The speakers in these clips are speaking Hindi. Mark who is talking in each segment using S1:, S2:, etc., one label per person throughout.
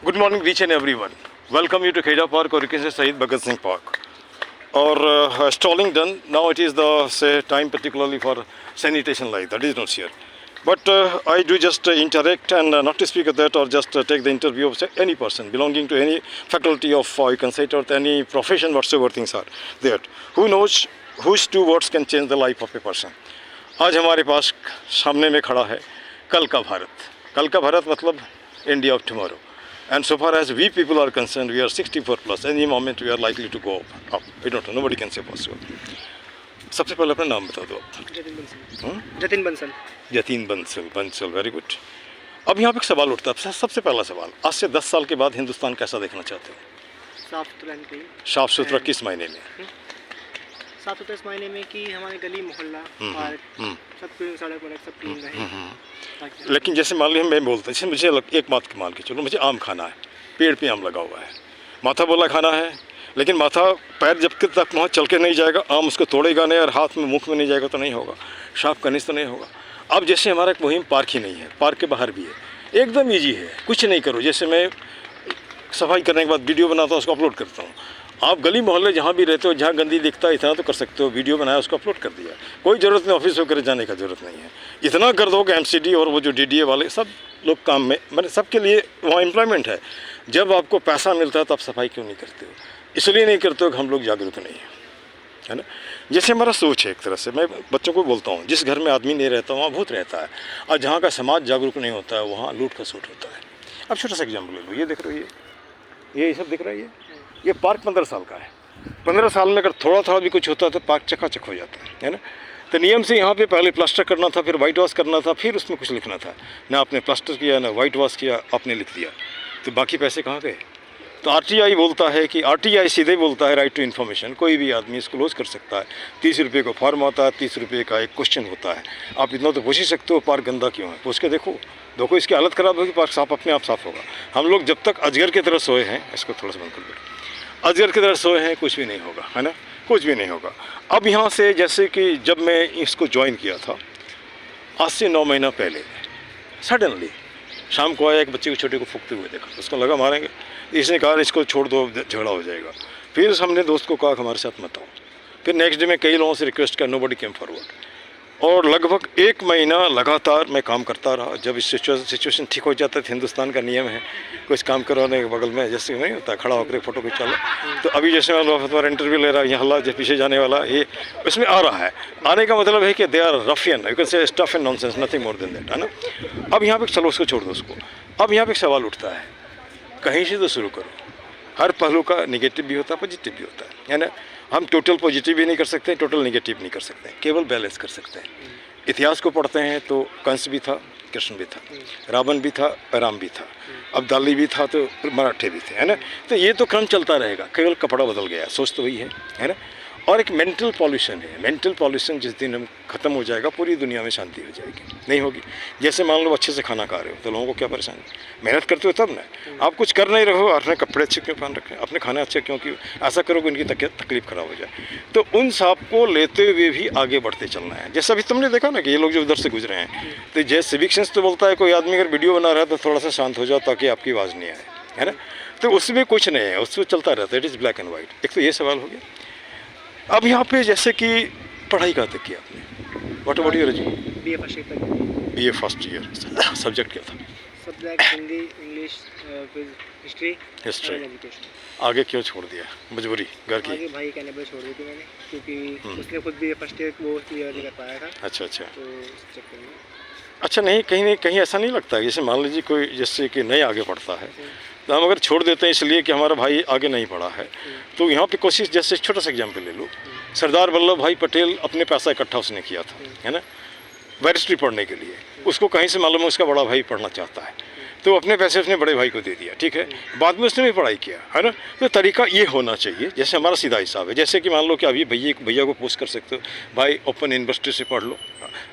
S1: Good morning reach and everyone. Welcome you to Kheda Park or you can say Shahid Bhagat Singh Park. Or stalling done. Now it is the time particularly for sanitation like that is not here. But I do just interact and not to speak of that or just take the interview of any person belonging to any faculty of you can say it or any profession whatsoever things are there. Who knows whose two words can change the life of a person. आज हमारे पास सामने में खड़ा है कल का भारत मतलब India of tomorrow. And so far as we people are concerned, we are 64 plus. Any moment we are likely to go up. We don't know. Nobody can say possible. सबसे पहले अपना नाम बता दो आप.
S2: जतिन बंसल.
S1: Jatin Bansal very good. अब यहाँ पे एक सवाल उठता है. सबसे पहला सवाल, आज से 10 साल के बाद हिंदुस्तान कैसा देखना चाहते हो?
S2: साफ सुथरा नहीं.
S1: साफ सुथरा किस मायने में?
S2: साफ सुथरा इस मायने में कि हमारे गली मोहल्ला पार्क सब सड़क वड़क सब क्लीन रहे.
S1: लेकिन जैसे मान लीजिए मैं बोलता हूँ, जैसे मुझे एक बात मान के चलो, मुझे आम खाना है, पेड़ पे आम लगा हुआ है, माथा बोला खाना है, लेकिन माथा पैर जब तक वहाँ चल के नहीं जाएगा, आम उसको तोड़ेगा नहीं और हाथ में मुख में नहीं जाएगा तो नहीं होगा, साफ करने से तो नहीं होगा. अब जैसे हमारा एक मुहिम पार्क ही नहीं है, पार्क के बाहर भी है, एकदम ईजी है, कुछ नहीं करो. जैसे मैं सफाई करने के बाद वीडियो बनाता हूँ, उसको अपलोड करता हूँ. आप गली मोहल्ले जहाँ भी रहते हो, जहाँ गंदी दिखता है इतना तो कर सकते हो, वीडियो बनाया उसको अपलोड कर दिया, कोई ज़रूरत नहीं ऑफिस वगैरह जाने का ज़रूरत नहीं है. इतना कर दो कि एमसीडी और वो जो डीडीए वाले सब लोग काम में, मतलब सबके लिए वहाँ एम्प्लॉयमेंट है. जब आपको पैसा मिलता है तो आप सफाई क्यों नहीं करते हो? इसलिए नहीं करते हो कि हम लोग जागरूक नहीं हैं, है ना. जैसे हमारा सोच है एक तरह से, मैं बच्चों को बोलता हूँ, जिस घर में आदमी नहीं रहता वहाँ भूत रहता है, और जहाँ का समाज जागरूक नहीं होता है वहाँ लूट खसूट होता है. अब छोटा सा एग्जाम्पल ले लो, ये देख रहे हो, ये सब दिख रहा है, ये पार्क 15 साल का है. 15 साल में अगर थोड़ा भी कुछ होता तो पार्क चकाचक हो जाता है ना. तो नियम से यहाँ पे पहले प्लास्टर करना था, फिर वाइट वॉश करना था, फिर उसमें कुछ लिखना था. ना आपने प्लास्टर किया ना वाइट वॉश किया, आपने लिख दिया, तो बाकी पैसे कहाँ गए? तो आरटीआई बोलता है कि आरटीआई सीधे बोलता है राइट टू इन्फॉर्मेशन, कोई भी आदमी इसको क्लोज कर सकता है. 30 रुपये का फॉर्म आता है, 30 रुपये का एक क्वेश्चन होता है. आप इतना तो पूछ ही सकते हो पार्क गंदा क्यों है, पूछ के देखो इसकी हालत ख़राब होगी, पार्क साफ अपने आप साफ होगा. हम लोग जब तक अजगर की तरह सोए हैं, इसको थोड़ा सा बंद कर दो, अजगर की तरह सोए हैं, कुछ भी नहीं होगा, है ना, कुछ भी नहीं होगा. अब यहाँ से जैसे कि जब मैं इसको ज्वाइन किया था आज से 9 महीना पहले, सडनली शाम को आया, एक बच्चे को छोटे को फूकते हुए देखा, उसको लगा मारेंगे, इसने कहा इसको छोड़ दो झगड़ा हो जाएगा. फिर हमने दोस्त को कहा हमारे साथ मत आओ. फिर नेक्स्ट डे में कई लोगों से रिक्वेस्ट किया, नोबडी केम फॉरवर्ड. और लगभग 1 महीना लगातार मैं काम करता रहा. जब इस सिचुएशन ठीक हो जाता है, हिंदुस्तान का नियम है कुछ काम करवाने के बगल में जैसे नहीं होता खड़ा होकर फ़ोटो खिंचा लो. तो अभी जैसे मैं तुम्हारा इंटरव्यू ले रहा है, यहाँ हल्ला जो पीछे जाने वाला ये इसमें आ रहा है. आने का मतलब है कि they are ruffian, you can say stuff and nonsense, nothing more than that, है ना. अब यहाँ पे चलो उसको छोड़ दो उसको. अब यहाँ पे एक सवाल उठता है, कहीं से तो शुरू करो. हर पहलू का निगेटिव भी होता है, पॉजिटिव भी होता है ना. हम टोटल पॉजिटिव भी नहीं कर सकते, टोटल निगेटिव नहीं कर सकते, केवल बैलेंस कर सकते हैं. इतिहास को पढ़ते हैं तो कंस भी था, कृष्ण भी था, रावण भी था, राम भी था, अब्दाली भी था तो मराठे भी थे, है ना. तो ये तो क्रम चलता रहेगा, केवल कपड़ा बदल गया, सोच तो वही है ना. और एक मेंटल पॉल्यूशन है. मेंटल पॉल्यूशन जिस दिन हम ख़त्म हो जाएगा, पूरी दुनिया में शांति हो जाएगी. नहीं होगी. जैसे मान लो अच्छे से खाना खा रहे हो तो लोगों को क्या परेशानी, मेहनत करते हो तब ना. आप कुछ कर नहीं रहे हो, अपने कपड़े अच्छे क्यों पहन रखे, अपने खाने अच्छे क्यों, ऐसा करोगे उनकी तकलीफ ख़राब हो जाए. तो उन सब को लेते हुए भी आगे बढ़ते चलना है. जैसा अभी तुमने देखा ना कि ये लोग जो उधर से गुजरे हैं, तो जैसे सिविक सेंस तो बोलता है कोई आदमी अगर वीडियो बना रहा है तो थोड़ा सा शांत हो जाओ ताकि आपकी आवाज़ नहीं आए, है ना. तो उसमें कुछ नहीं है, उसमें चलता रहता है. It is black and white. एक तो ये सवाल हो गया. अब यहाँ पे जैसे कि पढ़ाई कहाँ तक किया आपने, what about your BA first year. Subject क्या था?
S2: Subject Hindi, English, history.
S1: आगे क्यों छोड़ दिया? मजबूरी घर की?
S2: आगे भाई कहने पर छोड़ दी थी मैंने, क्योंकि उसने खुद BA फर्स्ट ईयर वो क्लियर नहीं कर पाया था.
S1: अच्छा
S2: तो इस चक्कर में.
S1: अच्छा, नहीं कहीं ऐसा नहीं लगता जैसे मान लीजिए कोई जैसे कि नहीं आगे बढ़ता है तो हम अगर छोड़ देते हैं इसलिए कि हमारा भाई आगे नहीं बढ़ा है, तो यहाँ पे कोशिश, जैसे छोटा सा एग्जाम्पल ले लो, सरदार वल्लभ भाई पटेल अपने पैसा इकट्ठा उसने किया था, है ना, बैरिस्ट्री पढ़ने के लिए. उसको कहीं से मालूम है उसका बड़ा भाई पढ़ना चाहता है, तो अपने पैसे उसने बड़े भाई को दे दिया, ठीक है. बाद में उसने भी पढ़ाई किया, है ना. तो तरीका ये होना चाहिए. जैसे हमारा सीधा हिसाब है, जैसे कि मान लो कि अभी भैया को पूछ कर सकते हो, भाई ओपन यूनिवर्सिटी से पढ़ लो.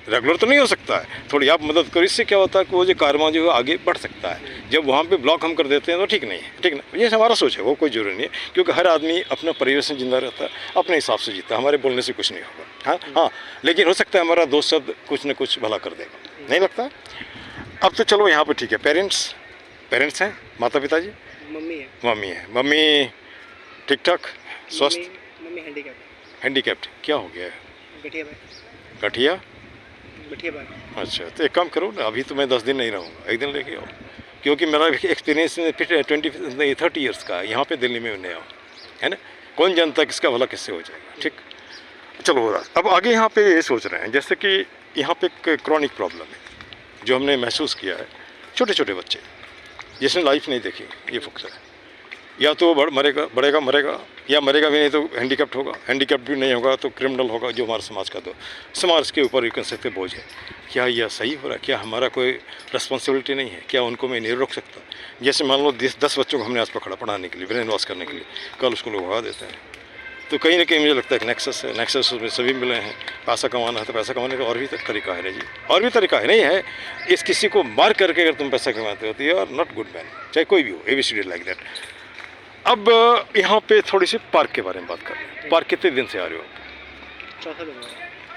S1: रेगुलर तो नहीं हो सकता है, थोड़ी आप मदद करो. इससे क्या होता है कि वो जो कारवां जो है आगे बढ़ सकता है. जब वहाँ पे ब्लॉक हम कर देते हैं तो ठीक नहीं है, ठीक ना. ये हमारा सोच है, वो कोई जरूरी नहीं है, क्योंकि हर आदमी अपना परिवेश में जिंदा रहता है, अपने हिसाब से जीता है. हमारे बोलने से कुछ नहीं होगा. हाँ, लेकिन हो सकता है हमारा दोस्त शब्द कुछ न कुछ भला कर देगा, नहीं लगता. अब तो चलो यहाँ पर ठीक है, पेरेंट्स हैं, माता पिता जी?
S2: मम्मी है।
S1: मम्मी है। मम्मी ठीक ठाक स्वस्थ?
S2: Mummy handicap.
S1: हैंडीकैप्ड? क्या हो गया है?
S2: गठिया भाई।
S1: गठिया?
S2: गठिया भाई।
S1: अच्छा, तो एक काम करो ना, अभी तो मैं 10 दिन नहीं रहूँगा, एक दिन लेके आओ, क्योंकि मेरा एक्सपीरियंस 30 ईयर्स का है यहाँ पे दिल्ली में नया हूँ, है ना। कौन जानता किसका भला किससे हो जाएगा। ठीक, चलो हो रहा। अब आगे यहाँ पे ये सोच रहे हैं, जैसे कि यहाँ पे एक क्रॉनिक प्रॉब्लम है जो हमने महसूस किया है, छोटे छोटे बच्चे जिसने लाइफ नहीं देखी, ये फुकता है, या तो वो बढ़ेगा मरेगा, या मरेगा भी नहीं तो हैंडीकैप्ड होगा, हैंडीकैप्ड भी नहीं होगा तो क्रिमिनल होगा, जो हमारे समाज का दो समाज के ऊपर एक सकते बोझ है। क्या यह सही हो रहा है? क्या हमारा कोई रिस्पॉन्सिबिलिटी नहीं है? क्या उनको मैं नहीं रोक सकता? जैसे मान लो 10 बच्चों को हमने आज पकड़ा पढ़ाने के लिए, ब्रेन वॉश करने के लिए, कल उसको लोग भगा देते हैं। तो कहीं ना कहीं मुझे लगता है कि नेक्सस है, नेक्सस में सभी मिले हैं। पैसा कमाना है तो पैसा कमाने का और भी तरीका है ना जी, और भी तरीका है नहीं है। इस किसी को मार करके अगर तुम पैसा कमाते हो तो you are not good man, चाहे कोई भी हो, ABCD लाइक दैट। अब यहाँ पे थोड़ी सी पार्क के बारे में बात कर रहे हैं। पार्क कितने दिन से आ रहे हो?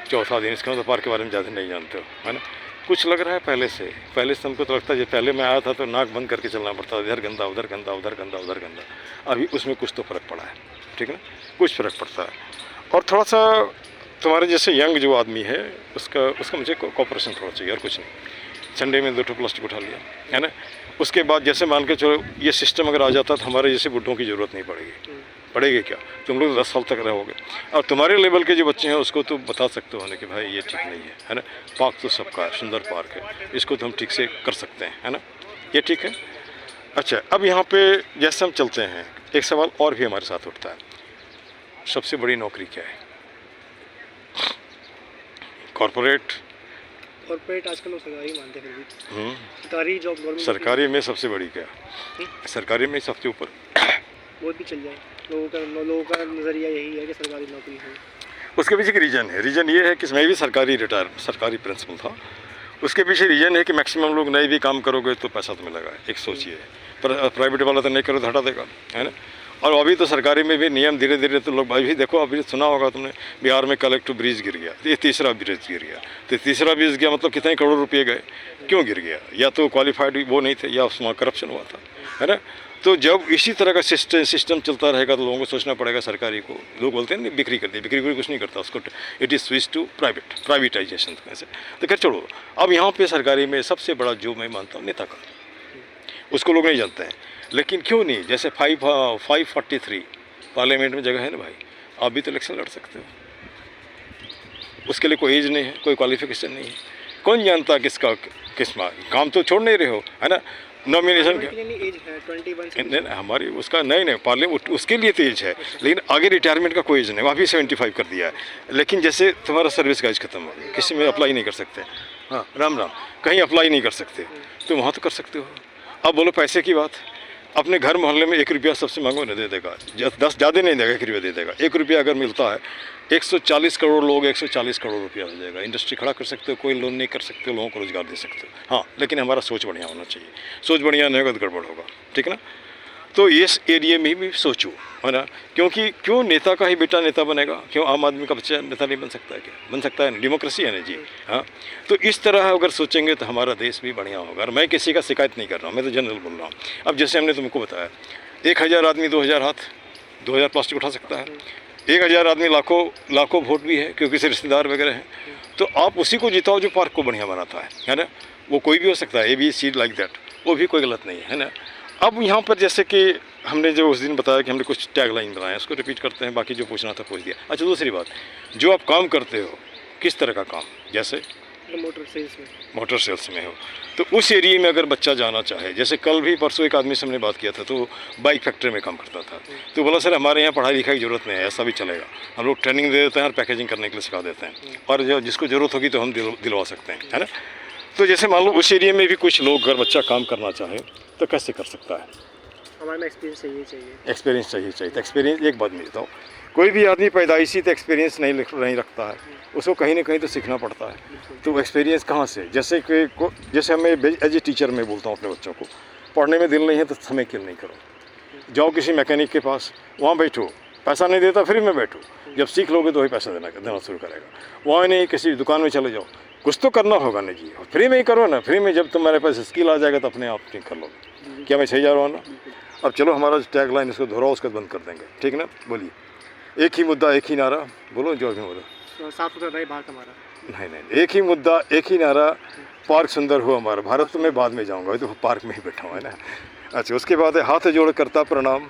S1: चौथा दिन। इसका मतलब पार्क के बारे में ज़्यादा नहीं जानते हो, है ना। कुछ लग रहा है पहले से हमको तो लगता है जब पहले मैं आया था तो नाक बंद करके चलना पड़ता था, इधर गंदा उधर गंदा उधर गंदा उधर गंदा। अभी उसमें कुछ तो फ़र्क पड़ा है, ठीक है ना, कुछ फ़र्क पड़ता है। और थोड़ा सा तुम्हारे जैसे यंग जो आदमी है उसका मुझे कोऑपरेशन थोड़ा चाहिए, और कुछ नहीं। संडे में 2 प्लास्टिक उठा लिया, है ना। उसके बाद जैसे मान के चलो ये सिस्टम अगर आ जाता तो हमारे जैसे बुढ़ों की ज़रूरत नहीं पड़ेगी क्या? तुम लोग 10 साल तक रहोगे, और तुम्हारे लेवल के जो बच्चे हैं उसको तो बता सकते हो ना कि भाई ये ठीक नहीं है ना। पार्क तो सबका है, सुंदर पार्क है, इसको तो हम ठीक से कर सकते हैं, है ना, ये ठीक है। अच्छा, अब यहाँ पे जैसे हम चलते हैं, एक सवाल और भी हमारे साथ उठता है, सबसे बड़ी नौकरी क्या है? कॉरपोरेट
S2: आजकल लोग सरकारी मानते हैं, फिर भी सरकारी जॉब, गवर्नमेंट
S1: सरकारी में सबसे बड़ी क्या? सरकारी में सबसे ऊपर
S2: वो भी चल जाए। लोगों का नज़रिया यही है कि सरकारी नौकरी हो।
S1: उसके पीछे की रीज़न ये है कि मैं भी सरकारी प्रिंसिपल था। उसके पीछे रीज़न है कि मैक्सिमम लोग नए भी काम करोगे तो पैसा तो मिलेगा, एक सोचिए। पर प्राइवेट वाला तो नहीं करो तो हटा देगा, है ना। और अभी तो सरकारी में भी नियम धीरे धीरे तो लोग भाई देखो, अभी सुना होगा तुमने बिहार में कलेक्टिव ब्रिज गिर गया, ये तीसरा ब्रिज गिर गया। तो तीसरा ब्रिज गया मतलब कितने करोड़ रुपये गए? क्यों गिर गया? या तो क्वालिफाइड वो नहीं थे, या उसमें करप्शन हुआ था, है ना। तो जब इसी तरह का सिस्टम चलता रहेगा तो लोगों को सोचना पड़ेगा। सरकारी को लोग बोलते हैं नहीं बिक्री करती, बिक्री कुछ नहीं करता, उसको it is switch to privatisation से। तो खैर छोड़ो, अब यहाँ पे सरकारी में सबसे बड़ा जो मैं मानता हूँ नेता का, उसको लोग नहीं जानते हैं। लेकिन क्यों नहीं, जैसे 543 पार्लियामेंट में जगह है ना भाई, आप भी तो इलेक्शन लड़ सकते हो। उसके लिए कोई एज नहीं है, कोई क्वालिफिकेशन नहीं है। कौन जानता किसका किस्मा, काम तो छोड़ नहीं रहे हो, है ना। नॉमिनेशन नहीं, हमारी उसका नहीं पार्लियामेंट उसके लिए तो एज है, लेकिन आगे रिटायरमेंट का कोई एज नहीं। वहाँ भी 75 कर दिया है। लेकिन जैसे तुम्हारा सर्विस का एज खत्म हो गया, किसी में अप्लाई नहीं कर सकते, हाँ राम कहीं अप्लाई नहीं कर सकते, तो वहाँ तो कर सकते हो। अब बोलो पैसे की बात, अपने घर मोहल्ले में 1 रुपया सबसे मांगो ना दे देगा, 10 ज़्यादा नहीं देगा, 1 रुपया दे देगा। 1 रुपया अगर मिलता है, 140 करोड़ लोग 140 करोड़ रुपया हो जाएगा। इंडस्ट्री खड़ा कर सकते हो, कोई लोन नहीं कर सकते, लोगों को रोजगार दे सकते हो। हाँ, लेकिन हमारा सोच बढ़िया होना चाहिए। सोच बढ़िया नहीं होगा तो गड़बड़ होगा, ठीक है ना। तो इस एरिया में भी सोचो, है ना। क्योंकि क्यों नेता का ही बेटा नेता बनेगा? क्यों आम आदमी का बच्चा नेता नहीं बन सकता है? क्या बन सकता है? डेमोक्रेसी है ना जी। हाँ, तो इस तरह अगर सोचेंगे तो हमारा देश भी बढ़िया होगा। और मैं किसी का शिकायत नहीं कर रहा हूँ, मैं तो जनरल बोल रहा हूँ। अब जैसे हमने तुमको बताया, 1000 आदमी 2000 हाथ, 2000 प्लास्टिक उठा सकता है। 1000 आदमी लाखों वोट भी है, क्योंकि से रिश्तेदार वगैरह हैं। तो आप उसी को जिताओ जो पार्क को बढ़िया बनाता है ना। वो कोई भी हो सकता है, ABC लाइक दैट, वो भी कोई गलत नहीं है ना। अब यहाँ पर जैसे कि हमने जो उस दिन बताया कि हमने कुछ टैगलाइन बनाया, उसको रिपीट करते हैं, बाकी जो पूछना था पूछ दिया। अच्छा, दूसरी बात, जो आप काम करते हो, किस तरह का काम? जैसे मोटर सेल्स में हो, तो उस एरिया में अगर बच्चा जाना चाहे, जैसे कल भी परसों एक आदमी से हमने बात किया था, तो बाइक फैक्ट्री में काम करता था। तो बोला सर हमारे यहाँ पढ़ाई लिखाई की ज़रूरत नहीं है, ऐसा भी चलेगा, हम लोग ट्रेनिंग दे देते हैं और पैकेजिंग करने के लिए सिखा देते हैं, और जो जिसको ज़रूरत होगी तो हम दिलवा सकते हैं, है ना। तो जैसे मान लो उस एरिया में भी कुछ लोग अगर बच्चा काम करना चाहे तो कैसे कर सकता है?
S2: हमारे में एक्सपीरियंस चाहिए।
S1: एक्सपीरियंस चाहिए। तो एक्सपीरियंस, एक बात मैं बताऊँ, कोई भी आदमी पैदाइशी तो एक्सपीरियंस नहीं रखता है, उसको कहीं ना कहीं तो सीखना पड़ता है। तो एक्सपीरियंस कहाँ से? जैसे कि जैसे हमें एज ए टीचर मैं बोलता हूँ अपने बच्चों को, पढ़ने में दिल नहीं है तो समय किल नहीं करो, जाओ किसी मैकेनिक के पास, वहाँ बैठो, पैसा नहीं देता फ्री में बैठो, जब सीख लोगे तो वही पैसा देना शुरू करेगा। वहाँ नहीं, किसी दुकान में चले जाओ, कुछ तो करना होगा ना जी, फ्री में ही करो ना। फ्री में जब तुम्हारे पास स्किल आ जाएगा तो अपने आप ठीक कर लोगे, क्या मैं सही जा रहा हूँ ना?
S2: बिल्कुल।
S1: अब चलो हमारा टैग लाइन इसको दोहराओ, उसके बाद बंद कर देंगे, ठीक है ना? बोलिए। एक ही मुद्दा एक ही नारा, बोलो जो भी बोलो।
S2: तो साफ सुथरा रहे भारत हमारा।
S1: नहीं नहीं, एक ही मुद्दा एक ही नारा, पार्क सुंदर हो हमारा। भारत तो मैं बाद में जाऊँगा, अभी तो पार्क में ही बैठा हुआ है ना। अच्छा, उसके बाद है हाथ जोड़ करता प्रणाम,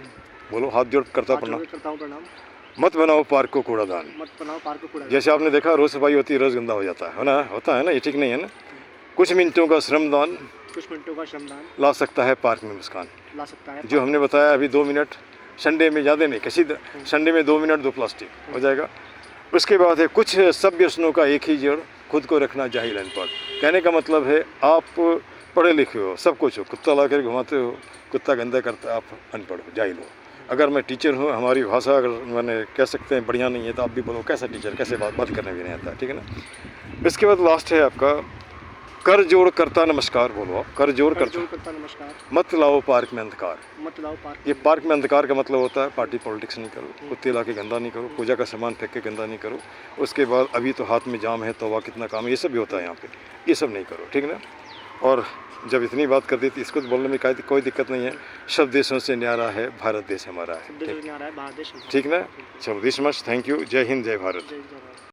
S1: बोलो हाथ जोड़ करता
S2: हाथ
S1: प्रणाम।
S2: जोड़ करता हूँ प्रणाम।
S1: मत बनाओ पार्क को कूड़ादान।
S2: मत बनाओ पार्क को कूड़ा।
S1: जैसे आपने देखा रोज़ सफाई होती है, रोज़ गंदा हो जाता है ना? होता है ना, ये ठीक नहीं है ना? कुछ मिनटों का श्रमदान
S2: कुछ मिनटों का श्रमदान
S1: ला सकता है पार्क में मुस्कान।
S2: ला सकता है।
S1: जो हमने बताया अभी 2 मिनट, संडे में ज़्यादा नहीं, किसी संडे में 2 मिनट 2 प्लास्टिक हो जाएगा। उसके बाद है कुछ सब व्यसनों का एक ही जड़, खुद को रखना जाहिल अनपढ़। कहने का मतलब है आप पढ़े लिखे हो, सब कुछ हो, कुत्ता ला कर घुमाते हो, कुत्ता गंदा करता है, आप अनपढ़ हो, जाहिल हो। अगर मैं टीचर हूँ, हमारी भाषा अगर मैंने कह सकते हैं बढ़िया नहीं है, तो आप भी बोलो कैसा टीचर, कैसे बात करने भी नहीं आता, ठीक है ना? इसके बाद लास्ट है आपका कर जोड़ करता नमस्कार, बोलो आप कर जोड़
S2: करता नमस्कार।
S1: मत लाओ पार्क में अंधकार।
S2: मत लाओ पार्क।
S1: ये पार्क में अंधकार का मतलब होता है पार्टी पॉलिटिक्स नहीं करो, कुत्ते ला के गंदा नहीं करो, पूजा का सामान फेंक के गंदा नहीं करो। उसके बाद अभी तो हाथ में जाम है, तवा कितना काम है, ये सब भी होता है यहाँ पे, ये सब नहीं करो, ठीक है ना? और जब इतनी बात कर दी तो इसको तो बोलने में कोई दिक्कत नहीं है। सब देशों से न्यारा है भारत देश हमारा है, ठीक ना? चलो दिस मच, थैंक यू, जय हिंद जय भारत।